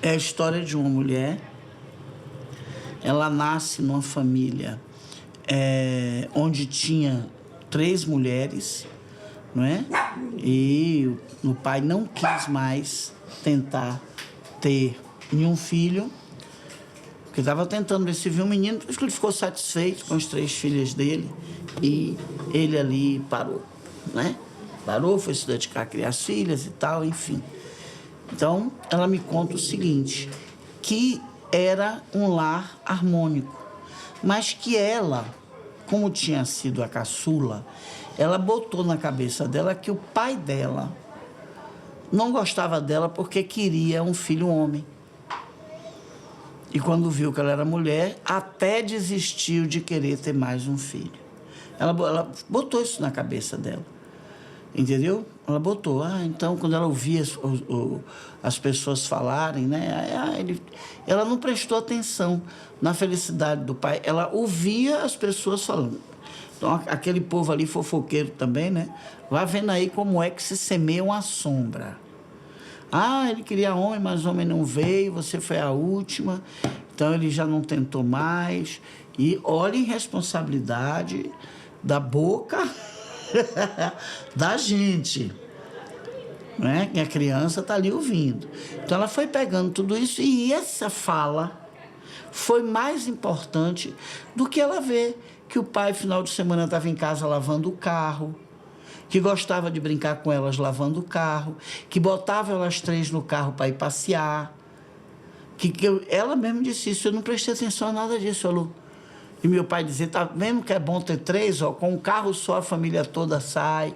É a história de uma mulher. Ela nasce numa família onde tinha 3 mulheres, não é? E o pai não quis mais tentar ter nenhum filho, porque estava tentando ver se viu um menino, acho que ele ficou satisfeito com as 3 filhas dele e ele ali parou, né? Parou, foi se dedicar a criar as filhas e tal, enfim. Então, ela me conta o seguinte, que era um lar harmônico, mas que ela, como tinha sido a caçula, ela botou na cabeça dela que o pai dela não gostava dela porque queria um filho homem. E quando viu que ela era mulher, até desistiu de querer ter mais um filho. Ela botou isso na cabeça dela. Entendeu? Ela botou. Então, quando ela ouvia as pessoas falarem, né? Ela não prestou atenção na felicidade do pai. Ela ouvia as pessoas falando. Então, aquele povo ali fofoqueiro também, né? Vai vendo aí como é que se semeia uma sombra. Ele queria homem, mas o homem não veio, você foi a última, então ele já não tentou mais. E olha a irresponsabilidade da boca da gente, né? Que a criança está ali ouvindo. Então ela foi pegando tudo isso e essa fala foi mais importante do que ela ver que o pai, final de semana, estava em casa lavando o carro, que gostava de brincar com elas lavando o carro, que botava elas 3 no carro para ir passear. Ela mesma disse isso, eu não prestei atenção a nada disso, Lu. E meu pai dizia, tá vendo que é bom ter 3, ó, com um carro só a família toda sai.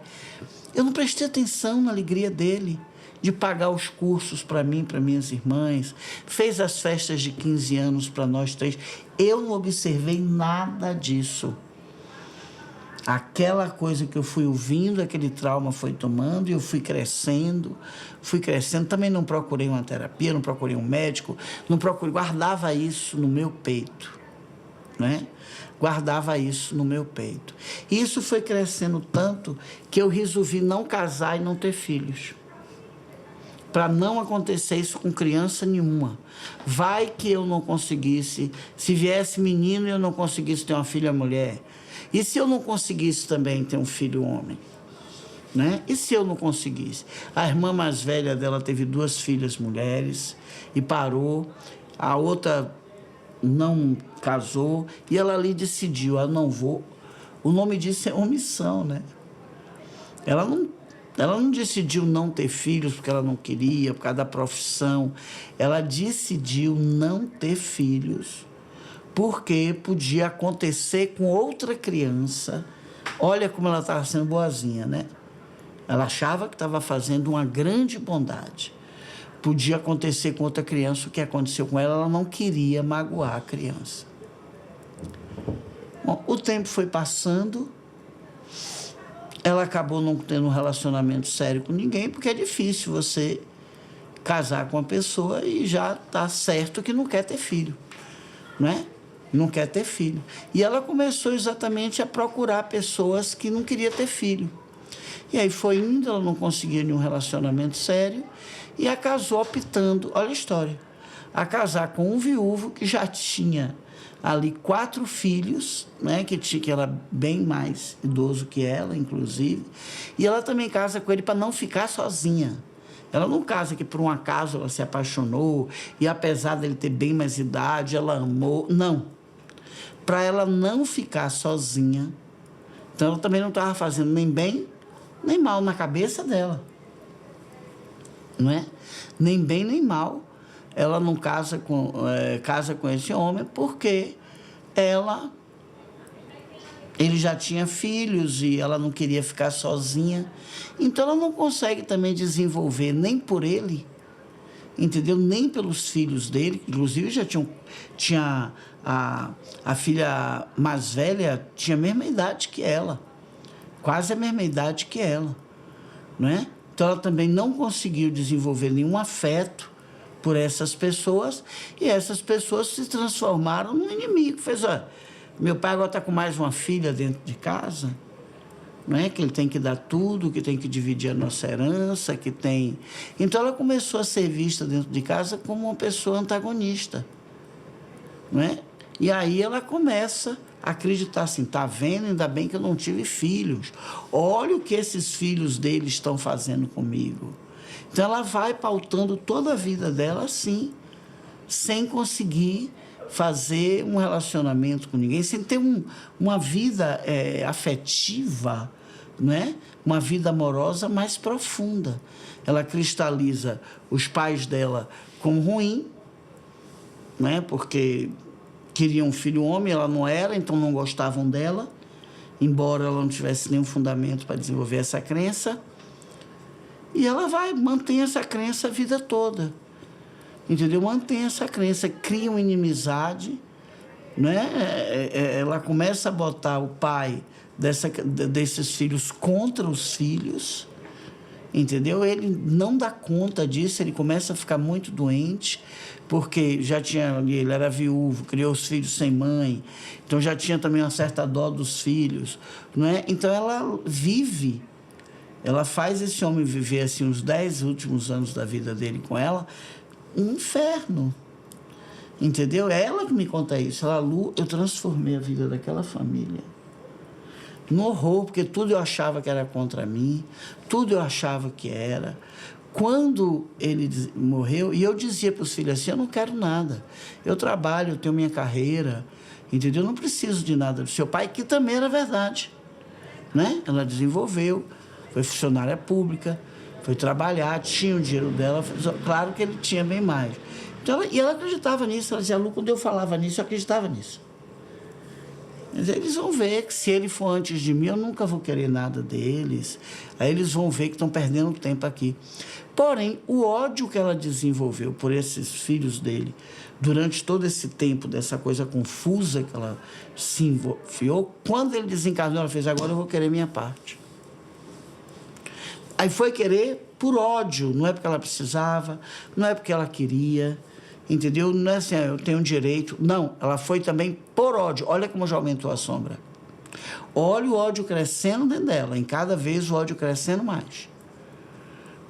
Eu não prestei atenção na alegria dele, de pagar os cursos para mim, para minhas irmãs, fez as festas de 15 anos para nós 3. Eu não observei nada disso. Aquela coisa que eu fui ouvindo, aquele trauma foi tomando e eu fui crescendo. Também não procurei uma terapia, não procurei um médico, guardava isso no meu peito, né? Guardava isso no meu peito. E isso foi crescendo tanto que eu resolvi não casar e não ter filhos. Para não acontecer isso com criança nenhuma. Vai que eu não conseguisse, se viesse menino e eu não conseguisse ter uma filha mulher. E se eu não conseguisse também ter um filho homem? Né? E se eu não conseguisse? A irmã mais velha dela teve 2 filhas mulheres e parou. A outra não casou e ela ali decidiu, não vou. O nome disso é omissão, né? Ela não decidiu não ter filhos porque ela não queria, por causa da profissão. Ela decidiu não ter filhos porque podia acontecer com outra criança. Olha como ela estava sendo boazinha, né? Ela achava que estava fazendo uma grande bondade. Podia acontecer com outra criança o que aconteceu com ela, ela não queria magoar a criança. Bom, o tempo foi passando, ela acabou não tendo um relacionamento sério com ninguém, porque é difícil você casar com uma pessoa e já está certo que não quer ter filho, não é? Não quer ter filho. E ela começou exatamente a procurar pessoas que não queriam ter filho. E aí foi indo, ela não conseguia nenhum relacionamento sério e a casou optando, olha a história, a casar com um viúvo que já tinha ali 4 filhos, né, que era bem mais idoso que ela, inclusive, e ela também casa com ele para não ficar sozinha. Ela não casa que por um acaso ela se apaixonou e apesar dele ter bem mais idade, ela amou, não. Para ela não ficar sozinha, então ela também não estava fazendo nem bem, nem mal na cabeça dela, não é? Nem bem, nem mal. Ela não casa com esse homem porque ele já tinha filhos e ela não queria ficar sozinha. Então ela não consegue também desenvolver nem por ele, entendeu? Nem pelos filhos dele, inclusive já tinha a filha mais velha, tinha a mesma idade que ela, quase a mesma idade que ela, não é? Então ela também não conseguiu desenvolver nenhum afeto por essas pessoas e essas pessoas se transformaram num inimigo. Fez, olha, meu pai agora está com mais uma filha dentro de casa, não é? Que ele tem que dar tudo, que tem que dividir a nossa herança, que tem... Então, ela começou a ser vista dentro de casa como uma pessoa antagonista, não é? E aí ela começa a acreditar assim, tá vendo? Ainda bem que eu não tive filhos. Olha o que esses filhos dele estão fazendo comigo. Então, ela vai pautando toda a vida dela assim, sem conseguir fazer um relacionamento com ninguém, sem ter uma vida afetiva, né? Uma vida amorosa mais profunda. Ela cristaliza os pais dela como ruim, né? Porque queriam um filho homem, ela não era, então não gostavam dela, embora ela não tivesse nenhum fundamento para desenvolver essa crença. E ela mantém essa crença a vida toda. Entendeu? Mantém essa crença, cria uma inimizade, né? Ela começa a botar o pai desses filhos contra os filhos, entendeu? Ele não dá conta disso, ele começa a ficar muito doente, porque ele era viúvo, criou os filhos sem mãe, então já tinha também uma certa dó dos filhos, não é? Então ela faz esse homem viver assim os 10 últimos anos da vida dele com ela, um inferno, entendeu? É ela que me conta isso. Ela, Lu, eu transformei a vida daquela família no horror, porque tudo eu achava que era contra mim, tudo eu achava que era. Quando ele morreu, e eu dizia para os filhos assim, eu não quero nada, eu trabalho, eu tenho minha carreira, entendeu? Eu não preciso de nada do seu pai, que também era verdade, né? Ela desenvolveu, foi funcionária pública, foi trabalhar, tinha o dinheiro dela, claro que ele tinha bem mais. Então, ela acreditava nisso, ela dizia, Lu, quando eu falava nisso, eu acreditava nisso. Mas eles vão ver que se ele for antes de mim, eu nunca vou querer nada deles. Aí eles vão ver que estão perdendo tempo aqui. Porém, o ódio que ela desenvolveu por esses filhos dele, durante todo esse tempo, dessa coisa confusa que ela se enfiou, quando ele desencarnou, ela fez, agora eu vou querer minha parte. Aí foi querer por ódio, não é porque ela precisava, não é porque ela queria, entendeu? Não é assim, eu tenho direito. Não, ela foi também por ódio. Olha como já aumentou a sombra. Olha o ódio crescendo dentro dela, em cada vez o ódio crescendo mais.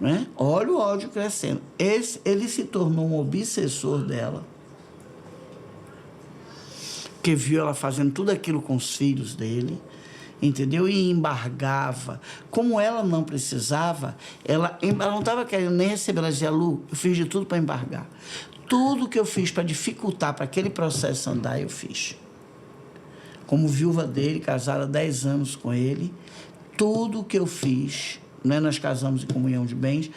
Né? Olha o ódio crescendo. Ele se tornou um obsessor dela, que viu ela fazendo tudo aquilo com os filhos dele, entendeu? E embargava. Como ela não precisava, ela não estava querendo nem receber. Ela dizia, Lu, eu fiz de tudo para embargar. Tudo que eu fiz para dificultar para aquele processo andar, eu fiz. Como viúva dele, casada há 10 anos com ele, tudo que eu fiz, né? Nós casamos em comunhão de bens,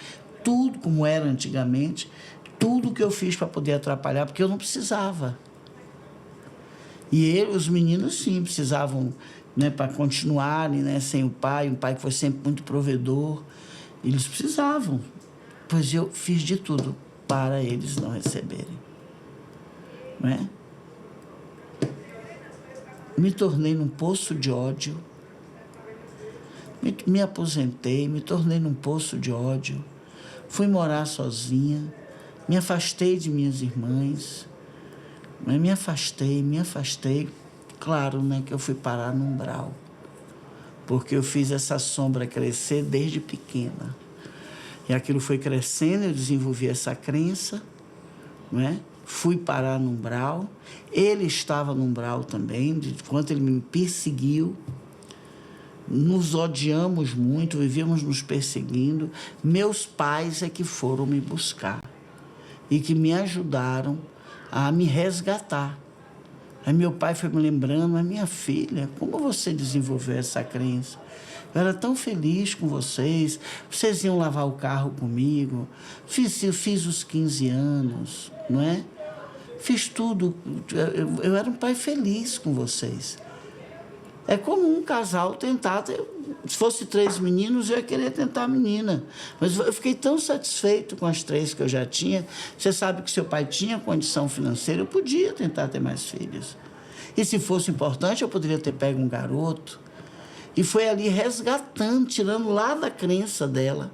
tudo como era antigamente, tudo que eu fiz para poder atrapalhar, porque eu não precisava. E os meninos, sim, precisavam, né, para continuarem, né, sem o pai, um pai que foi sempre muito provedor. Eles precisavam, pois eu fiz de tudo para eles não receberem. Não é? Me tornei num poço de ódio, me aposentei, me tornei num poço de ódio, fui morar sozinha, me afastei de minhas irmãs, me afastei. Claro, né, que eu fui parar no umbral, porque eu fiz essa sombra crescer desde pequena. E aquilo foi crescendo, eu desenvolvi essa crença, não é? Fui parar no umbral. Ele estava no umbral também, de quanto ele me perseguiu. Nos odiamos muito, vivíamos nos perseguindo. Meus pais é que foram me buscar e que me ajudaram a me resgatar. Aí meu pai foi me lembrando, mas minha filha, como você desenvolveu essa crença? Eu era tão feliz com vocês iam lavar o carro comigo, fiz os 15 anos, não é? Fiz tudo, eu era um pai feliz com vocês. É como um casal tentar, se fosse 3 meninos, eu ia querer tentar a menina. Mas eu fiquei tão satisfeito com as 3 que eu já tinha. Você sabe que seu pai tinha condição financeira, eu podia tentar ter mais filhos. E se fosse importante, eu poderia ter pego um garoto. E foi ali resgatando, tirando lá da crença dela.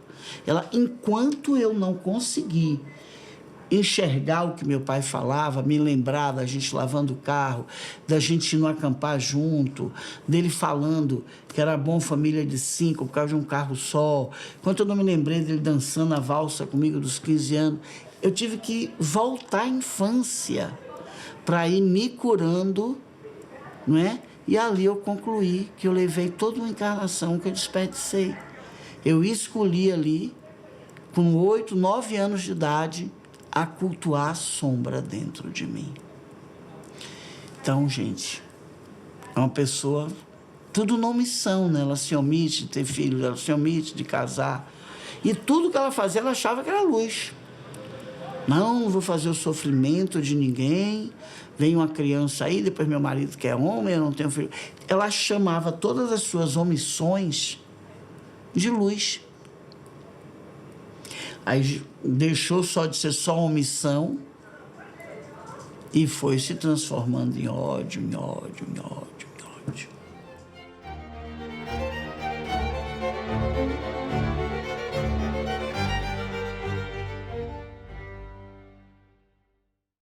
Ela, enquanto eu não consegui enxergar o que meu pai falava, me lembrar da gente lavando o carro, da gente não acampar junto, dele falando que era bom família de 5 por causa de um carro só. Quando eu não me lembrei dele dançando a valsa comigo dos 15 anos, eu tive que voltar à infância para ir me curando, não é? E ali eu concluí que eu levei toda uma encarnação que eu desperdicei. Eu escolhi ali, com 8, 9 anos de idade, a cultuar a sombra dentro de mim. Então, gente, é uma pessoa, tudo na omissão, né? Ela se omite de ter filhos, ela se omite de casar. E tudo que ela fazia, ela achava que era luz. Não vou fazer o sofrimento de ninguém. Vem uma criança aí, depois meu marido que é homem, eu não tenho filho. Ela chamava todas as suas omissões de luz. Aí deixou só de ser só omissão e foi se transformando em ódio, em ódio, em ódio, em ódio.